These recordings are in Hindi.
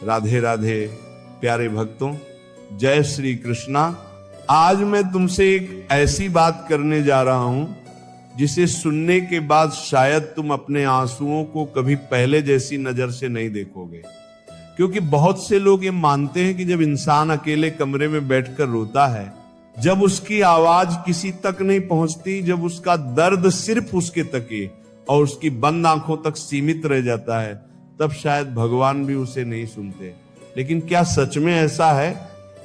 राधे राधे प्यारे भक्तों, जय श्री कृष्णा। आज मैं तुमसे एक ऐसी बात करने जा रहा हूं जिसे सुनने के बाद शायद तुम अपने आंसुओं को कभी पहले जैसी नजर से नहीं देखोगे। क्योंकि बहुत से लोग ये मानते हैं कि जब इंसान अकेले कमरे में बैठकर रोता है, जब उसकी आवाज किसी तक नहीं पहुंचती, जब उसका दर्द सिर्फ उसके तक ही और उसकी बंद आंखों तक सीमित रह जाता है, तब शायद भगवान भी उसे नहीं सुनते। लेकिन क्या सच में ऐसा है?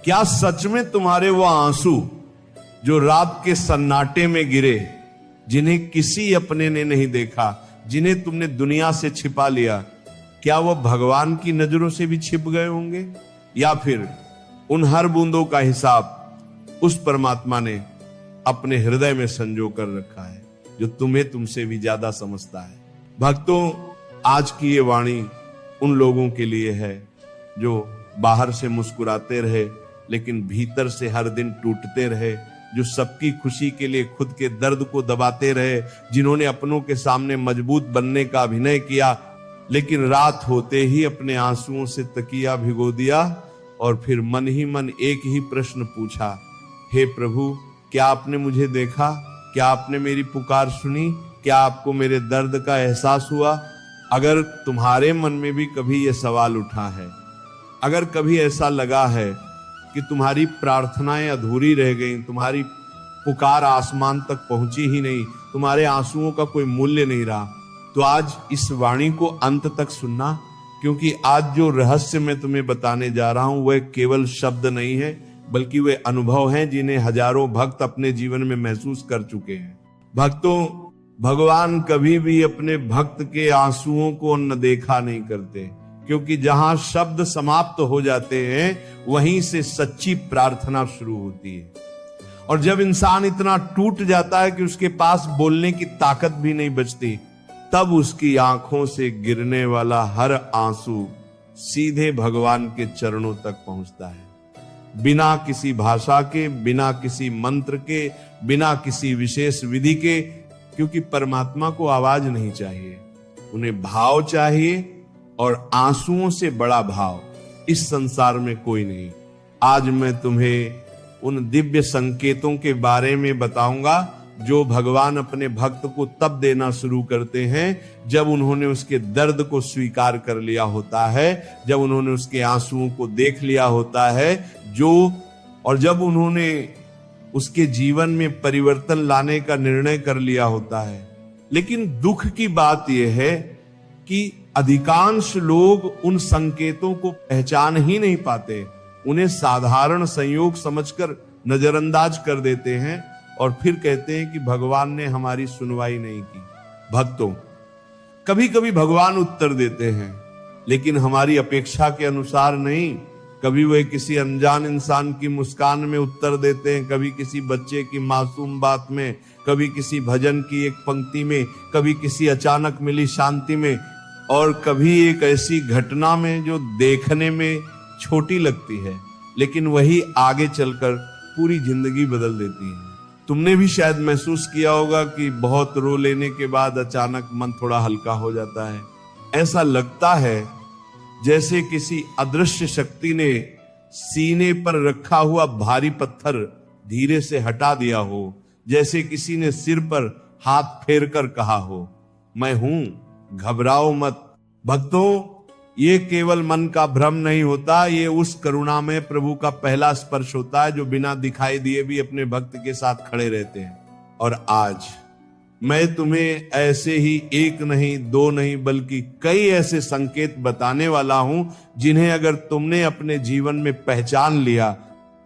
क्या सच में तुम्हारे वो आंसू जो रात के सन्नाटे में गिरे, जिन्हें किसी अपने ने नहीं देखा, जिन्हें तुमने दुनिया से छिपा लिया, क्या वो भगवान की नजरों से भी छिप गए होंगे? या फिर उन हर बूंदों का हिसाब उस परमात्मा ने अपने हृदय में संजो कर रखा है, जो तुम्हें तुमसे भी ज्यादा समझता है। भक्तों, आज की ये वाणी उन लोगों के लिए है जो बाहर से मुस्कुराते रहे लेकिन भीतर से हर दिन टूटते रहे, जो सबकी खुशी के लिए खुद के दर्द को दबाते रहे, जिन्होंने अपनों के सामने मजबूत बनने का अभिनय किया लेकिन रात होते ही अपने आंसुओं से तकिया भिगो दिया और फिर मन ही मन एक ही प्रश्न पूछा, हे प्रभु, क्या आपने मुझे देखा? क्या आपने मेरी पुकार सुनी? क्या आपको मेरे दर्द का एहसास हुआ? अगर तुम्हारे मन में भी कभी यह सवाल उठा है, अगर कभी ऐसा लगा है कि तुम्हारी प्रार्थनाएं अधूरी रह गई, तुम्हारी पुकार आसमान तक पहुंची ही नहीं, तुम्हारे आंसुओं का कोई मूल्य नहीं रहा, तो आज इस वाणी को अंत तक सुनना, क्योंकि आज जो रहस्य मैं तुम्हें बताने जा रहा हूं वह केवल शब्द नहीं है, बल्कि वे अनुभव हैं जिन्हें हजारों भक्त अपने जीवन में महसूस कर चुके हैं। भक्तों, भगवान कभी भी अपने भक्त के आंसुओं को अनदेखा नहीं करते, क्योंकि जहां शब्द समाप्त हो जाते हैं वहीं से सच्ची प्रार्थना शुरू होती है। और जब इंसान इतना टूट जाता है कि उसके पास बोलने की ताकत भी नहीं बचती, तब उसकी आंखों से गिरने वाला हर आंसू सीधे भगवान के चरणों तक पहुंचता है, बिना किसी भाषा के, बिना किसी मंत्र के, बिना किसी विशेष विधि के। क्योंकि परमात्मा को आवाज नहीं चाहिए, उन्हें भाव चाहिए, और आंसुओं से बड़ा भाव इस संसार में कोई नहीं। आज मैं तुम्हें उन दिव्य संकेतों के बारे में बताऊंगा जो भगवान अपने भक्त को तब देना शुरू करते हैं जब उन्होंने उसके दर्द को स्वीकार कर लिया होता है, जब उन्होंने उसके आंसुओं को देख लिया होता है, और जब उन्होंने उसके जीवन में परिवर्तन लाने का निर्णय कर लिया होता है। लेकिन दुख की बात यह है कि अधिकांश लोग उन संकेतों को पहचान ही नहीं पाते, उन्हें साधारण संयोग समझकर नजरअंदाज कर देते हैं और फिर कहते हैं कि भगवान ने हमारी सुनवाई नहीं की। भक्तों, कभी कभी भगवान उत्तर देते हैं, लेकिन हमारी अपेक्षा के अनुसार नहीं। कभी वे किसी अनजान इंसान की मुस्कान में उत्तर देते हैं, कभी किसी बच्चे की मासूम बात में, कभी किसी भजन की एक पंक्ति में, कभी किसी अचानक मिली शांति में, और कभी एक ऐसी घटना में जो देखने में छोटी लगती है लेकिन वही आगे चलकर पूरी जिंदगी बदल देती है। तुमने भी शायद महसूस किया होगा कि बहुत रो लेने के बाद अचानक मन थोड़ा हल्का हो जाता है। ऐसा लगता है जैसे किसी अदृश्य शक्ति ने सीने पर रखा हुआ भारी पत्थर धीरे से हटा दिया हो, जैसे किसी ने सिर पर हाथ फेर कर कहा हो, मैं हूं, घबराओ मत। भक्तों, ये केवल मन का भ्रम नहीं होता, ये उस करुणामय प्रभु का पहला स्पर्श होता है जो बिना दिखाई दिए भी अपने भक्त के साथ खड़े रहते हैं। और आज मैं तुम्हें ऐसे ही एक नहीं, दो नहीं, बल्कि कई ऐसे संकेत बताने वाला हूं जिन्हें अगर तुमने अपने जीवन में पहचान लिया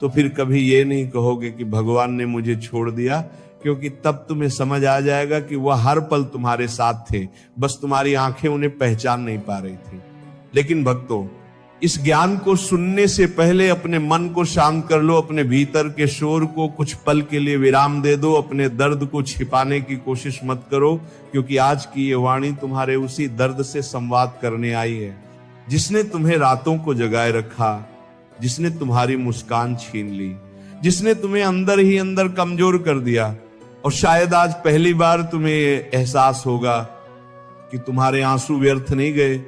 तो फिर कभी ये नहीं कहोगे कि भगवान ने मुझे छोड़ दिया, क्योंकि तब तुम्हें समझ आ जाएगा कि वह हर पल तुम्हारे साथ थे, बस तुम्हारी आंखें उन्हें पहचान नहीं पा रही थी। लेकिन भक्तों, इस ज्ञान को सुनने से पहले अपने मन को शांत कर लो, अपने भीतर के शोर को कुछ पल के लिए विराम दे दो, अपने दर्द को छिपाने की कोशिश मत करो, क्योंकि आज की ये वाणी तुम्हारे उसी दर्द से संवाद करने आई है जिसने तुम्हें रातों को जगाए रखा, जिसने तुम्हारी मुस्कान छीन ली, जिसने तुम्हें अंदर ही अंदर कमजोर कर दिया। और शायद आज पहली बार तुम्हें एहसास होगा कि तुम्हारे आंसू व्यर्थ नहीं गए,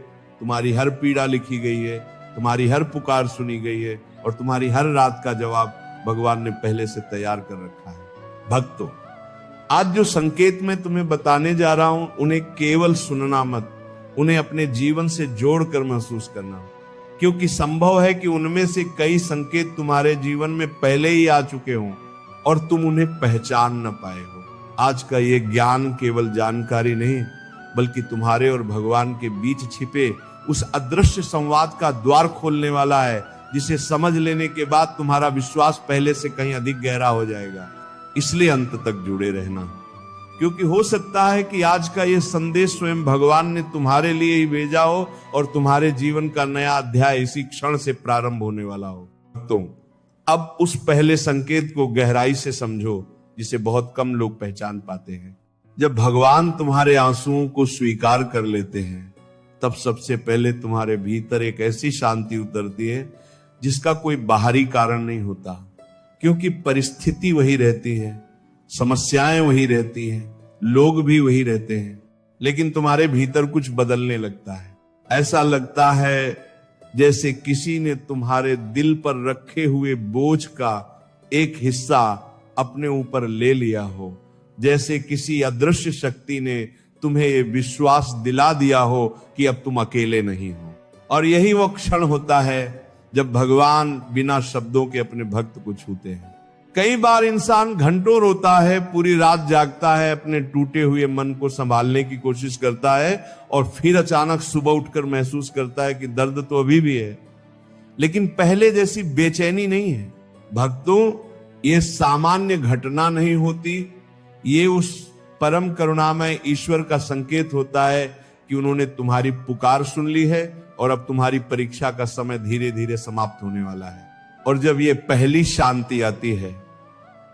तुम्हारी हर पीड़ा लिखी गई है, तुम्हारी हर पुकार सुनी गई है और तुम्हारी हर रात का जवाब भगवान ने पहले से तैयार कर रखा है। भक्तों, आज जो संकेत मैं तुम्हें बताने जा रहा हूं, उन्हें केवल सुनना मत, उन्हें अपने जीवन से जोड़कर महसूस करना, क्योंकि संभव है कि उनमें से कई संकेत तुम्हारे जीवन में पहले ही आ चुके हों और तुम उन्हें पहचान न पाए हो। आज का ये ज्ञान केवल जानकारी नहीं, बल्कि तुम्हारे और भगवान के बीच छिपे उस अदृश्य संवाद का द्वार खोलने वाला है, जिसे समझ लेने के बाद तुम्हारा विश्वास पहले से कहीं अधिक गहरा हो जाएगा। इसलिए अंत तक जुड़े रहना, क्योंकि हो सकता है कि आज का ये संदेश स्वयं भगवान ने तुम्हारे लिए ही भेजा हो और तुम्हारे जीवन का नया अध्याय इसी क्षण से प्रारंभ होने वाला हो। तो अब उस पहले संकेत को गहराई से समझो, जिसे बहुत कम लोग पहचान पाते हैं। जब भगवान तुम्हारे आंसुओं को स्वीकार कर लेते हैं, तब सबसे पहले तुम्हारे भीतर एक ऐसी शांति उतरती है जिसका कोई बाहरी कारण नहीं होता, क्योंकि परिस्थिति वही रहती है, समस्याएं वही रहती हैं, लोग भी वही रहते हैं, लेकिन तुम्हारे भीतर कुछ बदलने लगता है। ऐसा लगता है जैसे किसी ने तुम्हारे दिल पर रखे हुए बोझ का एक हिस्सा अपने ऊपर ले लिया हो, जैसे किसी अदृश्य शक्ति ने तुम्हें ये विश्वास दिला दिया हो कि अब तुम अकेले नहीं हो। और यही वो क्षण होता है जब भगवान बिना शब्दों के अपने भक्त को छूते हैं। कई बार इंसान घंटों रोता है, पूरी रात जागता है, अपने टूटे हुए मन को संभालने की कोशिश करता है और फिर अचानक सुबह उठकर महसूस करता है कि दर्द तो अभी भी है, लेकिन पहले जैसी बेचैनी नहीं है। भक्तों, ये सामान्य घटना नहीं होती, ये उस परम करुणामय ईश्वर का संकेत होता है कि उन्होंने तुम्हारी पुकार सुन ली है और अब तुम्हारी परीक्षा का समय धीरे धीरे समाप्त होने वाला है। और जब ये पहली शांति आती है,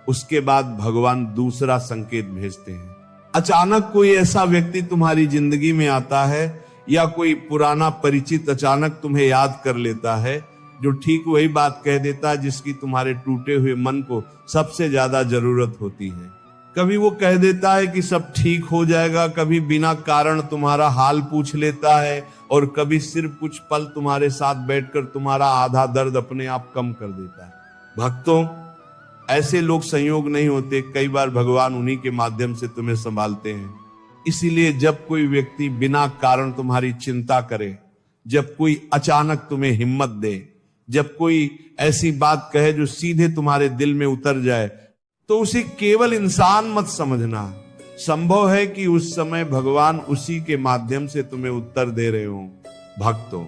उसके बाद भगवान दूसरा संकेत भेजते हैं। अचानक कोई ऐसा व्यक्ति तुम्हारी जिंदगी में आता है या कोई पुराना परिचित अचानक तुम्हें याद कर लेता है, जो ठीक वही बात कह देता है जिसकी तुम्हारे टूटे हुए मन को सबसे ज्यादा जरूरत होती है। कभी वो कह देता है कि सब ठीक हो जाएगा, कभी बिना कारण तुम्हारा हाल पूछ लेता है और कभी सिर्फ कुछ पल तुम्हारे साथ बैठकर तुम्हारा आधा दर्द अपने आप कम कर देता है। भक्तों, ऐसे लोग संयोग नहीं होते, कई बार भगवान उन्हीं के माध्यम से तुम्हें संभालते हैं। इसीलिए जब कोई व्यक्ति बिना कारण तुम्हारी चिंता करे, जब कोई अचानक तुम्हें हिम्मत दे, जब कोई ऐसी बात कहे जो सीधे तुम्हारे दिल में उतर जाए, तो उसे केवल इंसान मत समझना। संभव है कि उस समय भगवान उसी के माध्यम से तुम्हें उत्तर दे रहे हो। भक्तों,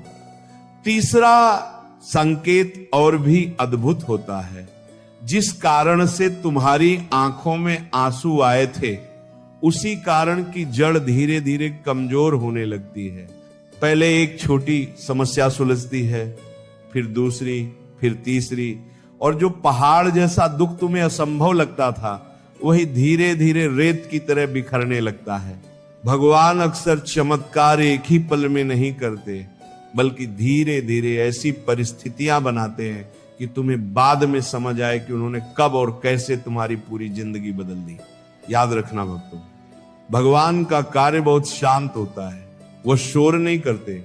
तीसरा संकेत और भी अद्भुत होता है। जिस कारण से तुम्हारी आंखों में आंसू आए थे, उसी कारण की जड़ धीरे धीरे कमजोर होने लगती है। पहले एक छोटी समस्या सुलझती है, फिर दूसरी, फिर तीसरी, और जो पहाड़ जैसा दुख तुम्हें असंभव लगता था, वही धीरे धीरे रेत की तरह बिखरने लगता है। भगवान अक्सर चमत्कार एक ही पल में नहीं करते, बल्कि धीरे धीरे ऐसी परिस्थितियां बनाते हैं कि तुम्हें बाद में समझ आए कि उन्होंने कब और कैसे तुम्हारी पूरी जिंदगी बदल दी। याद रखना भक्तों, भगवान का कार्य बहुत शांत होता है। वह शोर नहीं करते,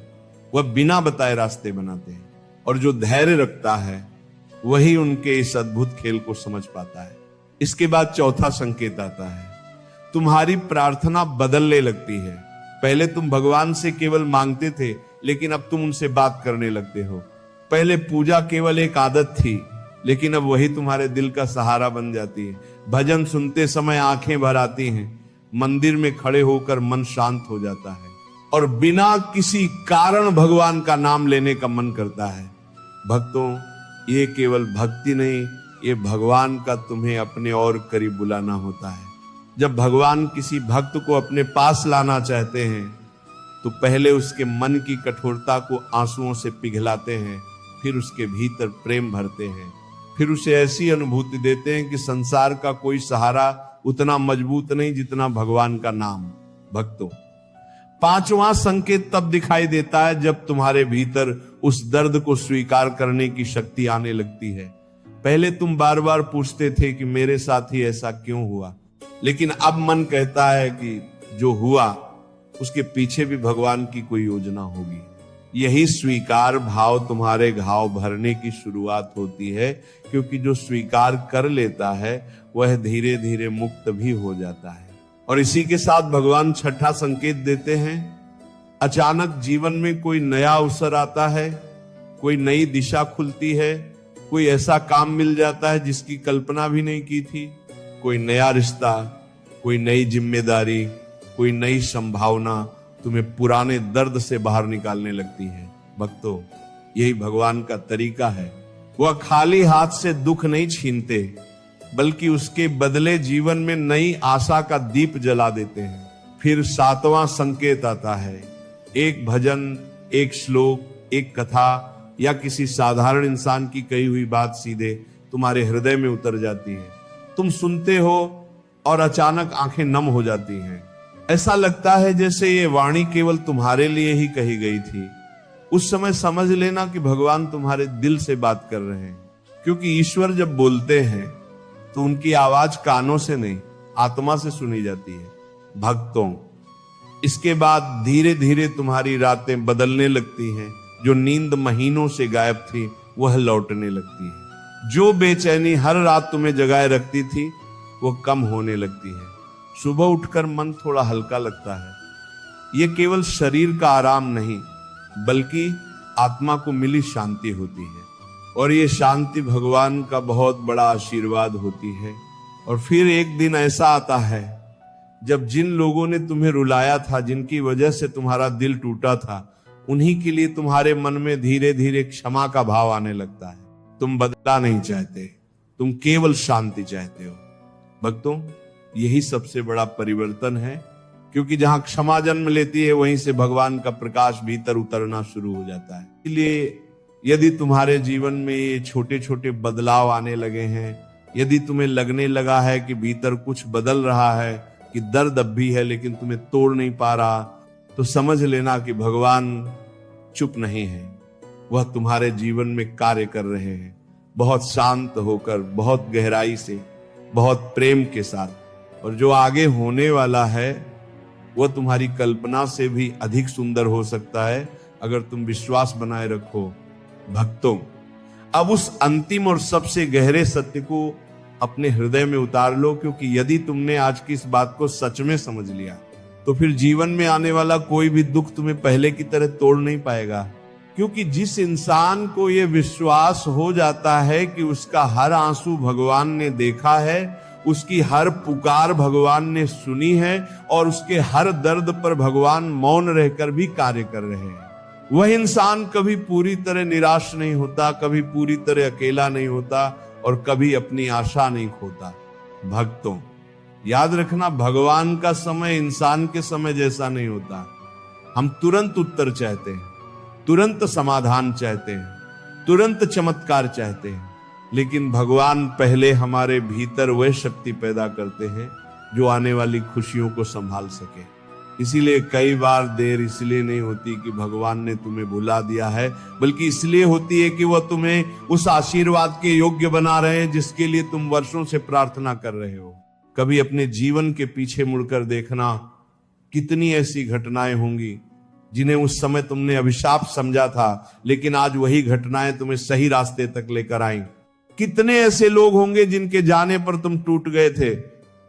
वह बिना बताए रास्ते बनाते हैं, और जो धैर्य रखता है वही उनके इस अद्भुत खेल को समझ पाता है। इसके बाद चौथा संकेत आता है। तुम्हारी प्रार्थना बदलने लगती है। पहले तुम भगवान से केवल मांगते थे, लेकिन अब तुम उनसे बात करने लगते हो। पहले पूजा केवल एक आदत थी, लेकिन अब वही तुम्हारे दिल का सहारा बन जाती है। भजन सुनते समय आंखें भर आती हैं, मंदिर में खड़े होकर मन शांत हो जाता है और बिना किसी कारण भगवान का नाम लेने का मन करता है। भक्तों, ये केवल भक्ति नहीं, ये भगवान का तुम्हें अपने और करीब बुलाना होता है। जब भगवान किसी भक्त को अपने पास लाना चाहते हैं, तो पहले उसके मन की कठोरता को आंसुओं से पिघलाते हैं, फिर उसके भीतर प्रेम भरते हैं, फिर उसे ऐसी अनुभूति देते हैं कि संसार का कोई सहारा उतना मजबूत नहीं जितना भगवान का नाम। भक्तों, पांचवां संकेत तब दिखाई देता है जब तुम्हारे भीतर उस दर्द को स्वीकार करने की शक्ति आने लगती है। पहले तुम बार बार पूछते थे कि मेरे साथ ही ऐसा क्यों हुआ, लेकिन अब मन कहता है कि जो हुआ उसके पीछे भी भगवान की कोई योजना होगी। यही स्वीकार भाव तुम्हारे घाव भरने की शुरुआत होती है, क्योंकि जो स्वीकार कर लेता है वह धीरे धीरे मुक्त भी हो जाता है। और इसी के साथ भगवान छठा संकेत देते हैं, अचानक जीवन में कोई नया अवसर आता है, कोई नई दिशा खुलती है, कोई ऐसा काम मिल जाता है जिसकी कल्पना भी नहीं की थी, कोई नया रिश्ता, कोई नई जिम्मेदारी, कोई नई संभावना तुम्हें पुराने दर्द से बाहर निकालने लगती है। भक्तों, यही भगवान का तरीका है। वह खाली हाथ से दुख नहीं छीनते, बल्कि उसके बदले जीवन में नई आशा का दीप जला देते हैं। फिर सातवां संकेत आता है, एक भजन, एक श्लोक, एक कथा या किसी साधारण इंसान की कही हुई बात सीधे तुम्हारे हृदय में उतर जाती है। तुम सुनते हो और अचानक आंखें नम हो जाती हैं। ऐसा लगता है जैसे ये वाणी केवल तुम्हारे लिए ही कही गई थी। उस समय समझ लेना कि भगवान तुम्हारे दिल से बात कर रहे हैं, क्योंकि ईश्वर जब बोलते हैं तो उनकी आवाज कानों से नहीं, आत्मा से सुनी जाती है। भक्तों, इसके बाद धीरे धीरे तुम्हारी रातें बदलने लगती हैं। जो नींद महीनों से गायब थी वह लौटने लगती है। जो बेचैनी हर रात तुम्हें जगाए रखती थी वो कम होने लगती है। सुबह उठकर मन थोड़ा हल्का लगता है। यह केवल शरीर का आराम नहीं, बल्कि आत्मा को मिली शांति होती है। और ये शांति भगवान का बहुत बड़ा आशीर्वाद होती है। और फिर एक दिन ऐसा आता है जब जिन लोगों ने तुम्हें रुलाया था, जिनकी वजह से तुम्हारा दिल टूटा था, उन्हीं के लिए तुम्हारे मन में धीरे धीरे क्षमा का भाव आने लगता है। तुम बदला नहीं चाहते, तुम केवल शांति चाहते हो। भक्तों, यही सबसे बड़ा परिवर्तन है, क्योंकि जहां क्षमा जन्म लेती है वहीं से भगवान का प्रकाश भीतर उतरना शुरू हो जाता है। इसलिए यदि तुम्हारे जीवन में ये छोटे छोटे बदलाव आने लगे हैं, यदि तुम्हें लगने लगा है कि भीतर कुछ बदल रहा है, कि दर्द अब भी है लेकिन तुम्हें तोड़ नहीं पा रहा, तो समझ लेना कि भगवान चुप नहीं है। वह तुम्हारे जीवन में कार्य कर रहे हैं, बहुत शांत होकर, बहुत गहराई से, बहुत प्रेम के साथ। और जो आगे होने वाला है वह तुम्हारी कल्पना से भी अधिक सुंदर हो सकता है, अगर तुम विश्वास बनाए रखो। भक्तों, अब उस अंतिम और सबसे गहरे सत्य को अपने हृदय में उतार लो, क्योंकि यदि तुमने आज की इस बात को सच में समझ लिया तो फिर जीवन में आने वाला कोई भी दुख तुम्हें पहले की तरह तोड़ नहीं पाएगा। क्योंकि जिस इंसान को यह विश्वास हो जाता है कि उसका हर आंसू भगवान ने देखा है, उसकी हर पुकार भगवान ने सुनी है और उसके हर दर्द पर भगवान मौन रहकर भी कार्य कर रहे हैं, वह इंसान कभी पूरी तरह निराश नहीं होता, कभी पूरी तरह अकेला नहीं होता और कभी अपनी आशा नहीं खोता। भक्तों, याद रखना, भगवान का समय इंसान के समय जैसा नहीं होता। हम तुरंत उत्तर चाहते हैं, तुरंत समाधान चाहते हैं, तुरंत चमत्कार चाहते हैं, लेकिन भगवान पहले हमारे भीतर वह शक्ति पैदा करते हैं जो आने वाली खुशियों को संभाल सके। इसीलिए कई बार देर इसलिए नहीं होती कि भगवान ने तुम्हें भुला दिया है, बल्कि इसलिए होती है कि वह तुम्हें उस आशीर्वाद के योग्य बना रहे हैं जिसके लिए तुम वर्षों से प्रार्थना कर रहे हो। कभी अपने जीवन के पीछे मुड़कर देखना, कितनी ऐसी घटनाएं होंगी जिन्हें उस समय तुमने अभिशाप समझा था, लेकिन आज वही घटनाएं तुम्हें सही रास्ते तक लेकर आई। कितने ऐसे लोग होंगे जिनके जाने पर तुम टूट गए थे,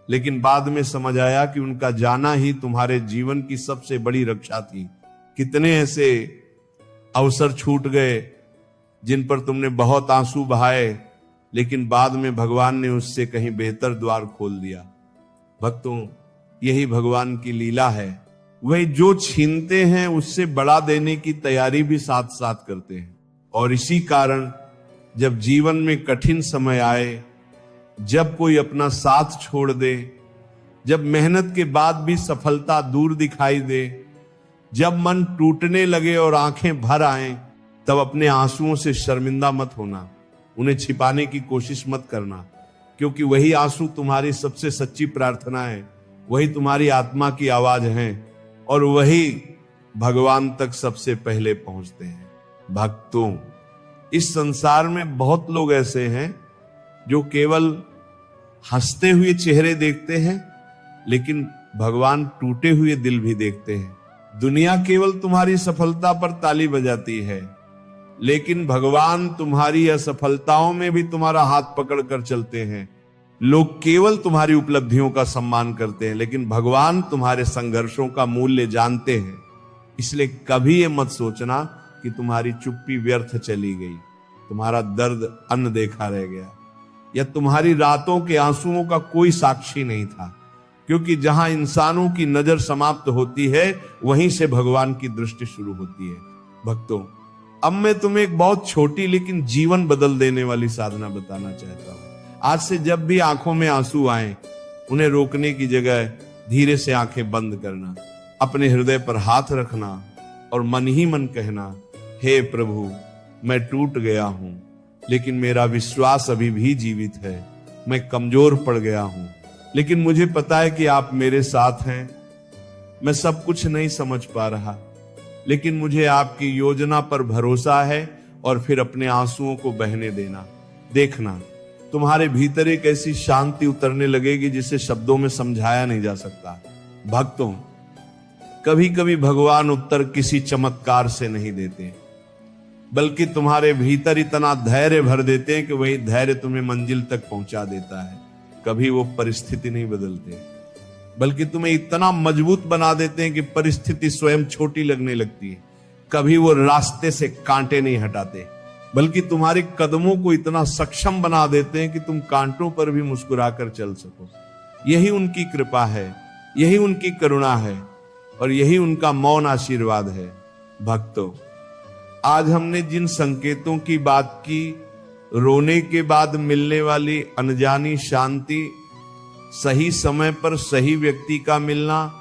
लेकिन बाद में समझ आया कि उनका जाना ही तुम्हारे जीवन की सबसे बड़ी रक्षा थी। कितने ऐसे अवसर छूट गए जिन पर तुमने बहुत आंसू बहाए, लेकिन बाद में भगवान ने उससे कहीं बेहतर द्वार खोल दिया। भक्तों, यही भगवान की लीला है। वही जो छीनते हैं उससे बड़ा देने की तैयारी भी साथ साथ करते हैं। और इसी कारण जब जीवन में कठिन समय आए, जब कोई अपना साथ छोड़ दे, जब मेहनत के बाद भी सफलता दूर दिखाई दे, जब मन टूटने लगे और आंखें भर आएं, तब अपने आंसुओं से शर्मिंदा मत होना, उन्हें छिपाने की कोशिश मत करना, क्योंकि वही आंसू तुम्हारी सबसे सच्ची प्रार्थना है, वही तुम्हारी आत्मा की आवाज है और वही भगवान तक सबसे पहले पहुंचते हैं। भक्तों, इस संसार में बहुत लोग ऐसे हैं जो केवल हंसते हुए चेहरे देखते हैं, लेकिन भगवान टूटे हुए दिल भी देखते हैं। दुनिया केवल तुम्हारी सफलता पर ताली बजाती है, लेकिन भगवान तुम्हारी असफलताओं में भी तुम्हारा हाथ पकड़ कर चलते हैं। लोग केवल तुम्हारी उपलब्धियों का सम्मान करते हैं, लेकिन भगवान तुम्हारे संघर्षों का मूल्य जानते हैं। इसलिए कभी ये मत सोचना कि तुम्हारी चुप्पी व्यर्थ चली गई, तुम्हारा दर्द अनदेखा रह गया, या तुम्हारी रातों के आंसुओं का कोई साक्षी नहीं था। क्योंकि जहां इंसानों की नजर समाप्त होती है, वहीं से भगवान की दृष्टि शुरू होती है। भक्तों, अब मैं तुम्हें एक बहुत छोटी लेकिन जीवन बदल देने वाली साधना बताना चाहता हूं। आज से जब भी आंखों में आंसू आए, उन्हें रोकने की जगह धीरे से आंखें बंद करना, अपने हृदय पर हाथ रखना और मन ही मन कहना, हे प्रभु, मैं टूट गया हूं, लेकिन मेरा विश्वास अभी भी जीवित है। मैं कमजोर पड़ गया हूं, लेकिन मुझे पता है कि आप मेरे साथ हैं। मैं सब कुछ नहीं समझ पा रहा, लेकिन मुझे आपकी योजना पर भरोसा है। और फिर अपने आंसुओं को बहने देना। देखना, तुम्हारे भीतर एक ऐसी शांति उतरने लगेगी जिसे शब्दों में समझाया नहीं जा सकता। भक्तों, कभी कभी भगवान उत्तर किसी चमत्कार से नहीं देते, बल्कि तुम्हारे भीतर इतना धैर्य भर देते हैं कि वही धैर्य तुम्हें मंजिल तक पहुंचा देता है। कभी वो परिस्थिति नहीं बदलते, बल्कि तुम्हें इतना मजबूत बना देते हैं कि परिस्थिति स्वयं छोटी लगने लगती है। कभी वो रास्ते से कांटे नहीं हटाते, बल्कि तुम्हारे कदमों को इतना सक्षम बना देते हैं कि तुम कांटों पर भी मुस्कुराकर चल सको। यही उनकी कृपा है, यही उनकी करुणा है, और यही उनका मौन आशीर्वाद है। भक्तों, आज हमने जिन संकेतों की बात की, रोने के बाद मिलने वाली अनजानी शांति, सही समय पर सही व्यक्ति का मिलना,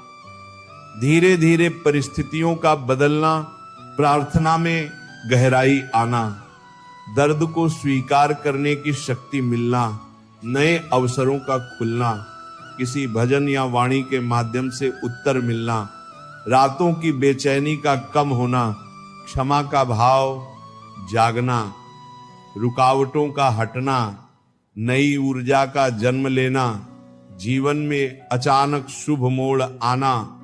धीरे धीरे परिस्थितियों का बदलना, प्रार्थना में गहराई आना, दर्द को स्वीकार करने की शक्ति मिलना, नए अवसरों का खुलना, किसी भजन या वाणी के माध्यम से उत्तर मिलना, रातों की बेचैनी का कम होना, क्षमा का भाव जागना, रुकावटों का हटना, नई ऊर्जा का जन्म लेना, जीवन में अचानक शुभ मोड़ आना,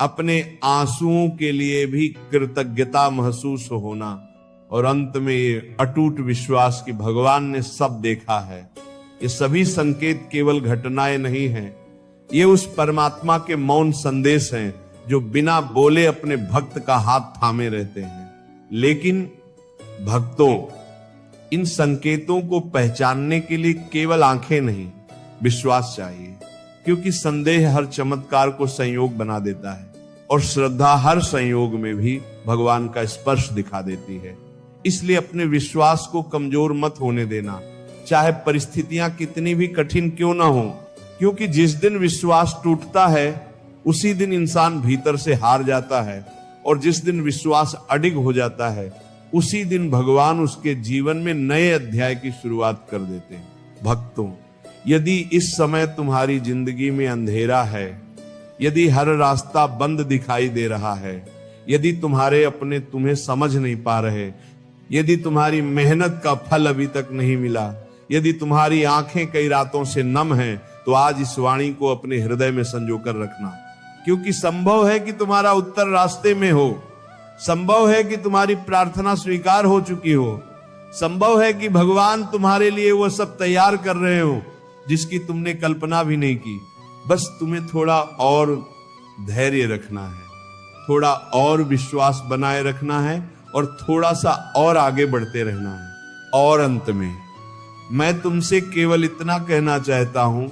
अपने आंसुओं के लिए भी कृतज्ञता महसूस होना, और अंत में ये अटूट विश्वास कि भगवान ने सब देखा है। ये सभी संकेत केवल घटनाएं नहीं हैं, ये उस परमात्मा के मौन संदेश हैं जो बिना बोले अपने भक्त का हाथ थामे रहते हैं। लेकिन भक्तों, इन संकेतों को पहचानने के लिए केवल आंखें नहीं, विश्वास चाहिए। क्योंकि संदेह हर चमत्कार को संयोग बना देता है, और श्रद्धा हर संयोग में भी भगवान का स्पर्श दिखा देती है। इसलिए अपने विश्वास को कमजोर मत होने देना, चाहे परिस्थितियां कितनी भी कठिन क्यों ना हो। क्योंकि जिस दिन विश्वास टूटता है, उसी दिन इंसान भीतर से हार जाता है, और जिस दिन विश्वास अडिग हो जाता है, उसी दिन भगवान उसके जीवन में नए अध्याय की शुरुआत कर देते हैं। भक्तों, यदि इस समय तुम्हारी जिंदगी में अंधेरा है, यदि हर रास्ता बंद दिखाई दे रहा है, यदि तुम्हारे अपने तुम्हें समझ नहीं पा रहे, यदि तुम्हारी मेहनत का फल अभी तक नहीं मिला, यदि तुम्हारी आंखें कई रातों से नम हैं, तो आज इस वाणी को अपने हृदय में संजोकर रखना। क्योंकि संभव है कि तुम्हारा उत्तर रास्ते में हो, संभव है कि तुम्हारी प्रार्थना स्वीकार हो चुकी हो, संभव है कि भगवान तुम्हारे लिए वो सब तैयार कर रहे हो जिसकी तुमने कल्पना भी नहीं की। बस तुम्हें थोड़ा और धैर्य रखना है, थोड़ा और विश्वास बनाए रखना है, और थोड़ा सा और आगे बढ़ते रहना है। और अंत में मैं तुमसे केवल इतना कहना चाहता हूं,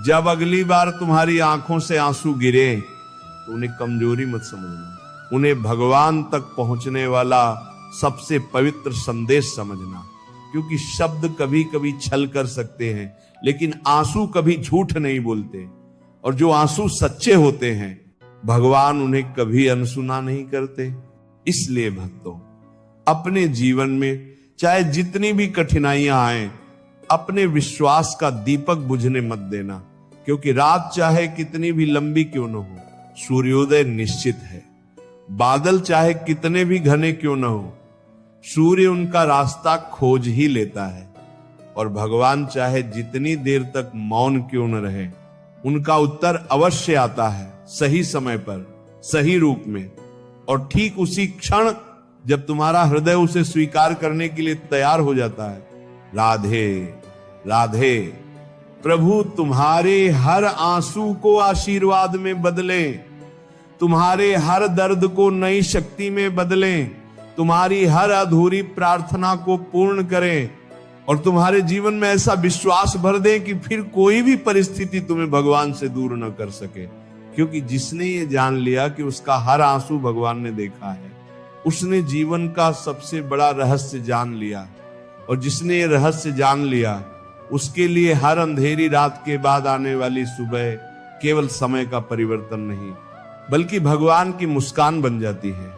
जब अगली बार तुम्हारी आंखों से आंसू गिरे, तो उन्हें कमजोरी मत समझना, उन्हें भगवान तक पहुंचने वाला सबसे पवित्र संदेश समझना। क्योंकि शब्द कभी कभी छल कर सकते हैं, लेकिन आंसू कभी झूठ नहीं बोलते, और जो आंसू सच्चे होते हैं, भगवान उन्हें कभी अनसुना नहीं करते। इसलिए भक्तों, अपने जीवन में चाहे जितनी भी कठिनाइयां आए, अपने विश्वास का दीपक बुझने मत देना। क्योंकि रात चाहे कितनी भी लंबी क्यों न हो, सूर्योदय निश्चित है। बादल चाहे कितने भी घने क्यों न हो, सूर्य उनका रास्ता खोज ही लेता है। और भगवान चाहे जितनी देर तक मौन क्यों न रहे, उनका उत्तर अवश्य आता है, सही समय पर, सही रूप में, और ठीक उसी क्षण जब तुम्हारा हृदय उसे स्वीकार करने के लिए तैयार हो जाता है, राधे राधे, प्रभु तुम्हारे हर आंसू को आशीर्वाद में बदलें, तुम्हारे हर दर्द को नई शक्ति में बदलें, तुम्हारी हर अधूरी प्रार्थना को पूर्ण करें, और तुम्हारे जीवन में ऐसा विश्वास भर दें कि फिर कोई भी परिस्थिति तुम्हें भगवान से दूर न कर सके। क्योंकि जिसने ये जान लिया कि उसका हर आंसू भगवान ने देखा है, उसने जीवन का सबसे बड़ा रहस्य जान लिया, और जिसने ये रहस्य जान लिया उसके लिए हर अंधेरी रात के बाद आने वाली सुबह केवल समय का परिवर्तन नहीं, बल्कि भगवान की मुस्कान बन जाती है।